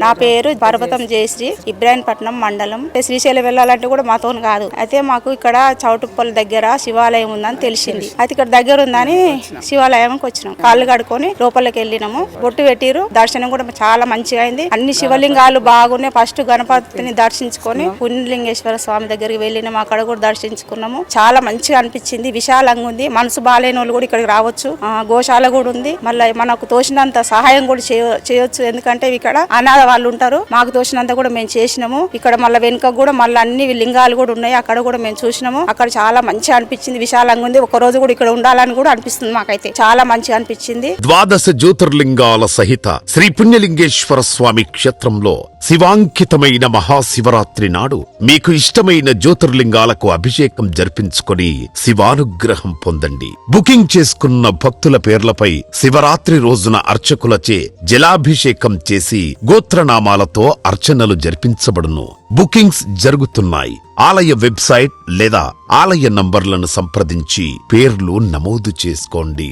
నా పేరు పర్వతం జయశ్రీ, ఇబ్రాహీంపట్నం మండలం. శ్రీశైలం వెళ్ళాలంటే కూడా మాతో కాదు. అయితే మాకు ఇక్కడ చౌటుప్పల్ దగ్గర శివాలయం ఉందని తెలిసింది. అయితే ఇక్కడ దగ్గర ఉందని శివాలయంకి వచ్చినాం. కాళ్ళు కడుకొని లోపలికి వెళ్ళినాము. బొట్టు పెట్టిరు. దర్శనం కూడా చాలా మంచిగా అయింది. అన్ని శివలింగాలు బాగున్నాయి. ఫస్ట్ గణపతిని దర్శించుకొని పుణ్యలింగేశ్వర స్వామి దగ్గరికి వెళ్ళినాము. అక్కడ కూడా దర్శించుకున్నాము. చాలా మంచిగా అనిపించింది. విశాలంగా ఉంది. మనసు బాలేని వాళ్ళు కూడా ఇక్కడికి రావచ్చు. గోశాల కూడా ఉంది. మళ్ళీ మనకు తోచినంత సహాయం కూడా చేయొచ్చు. ఎందుకంటే ఇక్కడ అనాథ వాళ్ళు ఉంటారు. మాకు తోచినంత కూడా మేము చేసినాము. ఇక్కడ మళ్ళీ వెనుక కూడా మళ్ళీ అన్ని లింగాలు కూడా ఉన్నాయి. అక్కడ కూడా మేము చూసినాము. అక్కడ చాలా మంచిగా అనిపించింది. విశాలంగా ఉంది. ఒక రోజు కూడా ఇక్కడ ఉండాలని కూడా అనిపిస్తుంది. మాకైతే చాలా మంచిగా అనిపించింది. 12 జ్యోతిర్లింగాల సహిత శ్రీ పుణ్యలింగేశ్వర స్వామి క్షేత్రంలో శివాంకితమైన మహాశివరాత్రి నాడు మీకు ఇష్టమైన జ్యోతిర్లింగాలకు అభిషేకం జరిపించుకొని శివానుగ్రహం పొందండి. బుకింగ్ చేసుకున్న భక్తుల పేర్లపై శివరాత్రి రోజున అర్చకులచే జలాభిషేకం చేసి గోత్రనామాలతో అర్చనలు జరిపించబడును. బుకింగ్స్ జరుగుతున్నాయి. ఆలయ వెబ్సైట్ లేదా ఆలయ నంబర్లను సంప్రదించి పేర్లు నమోదు చేసుకోండి.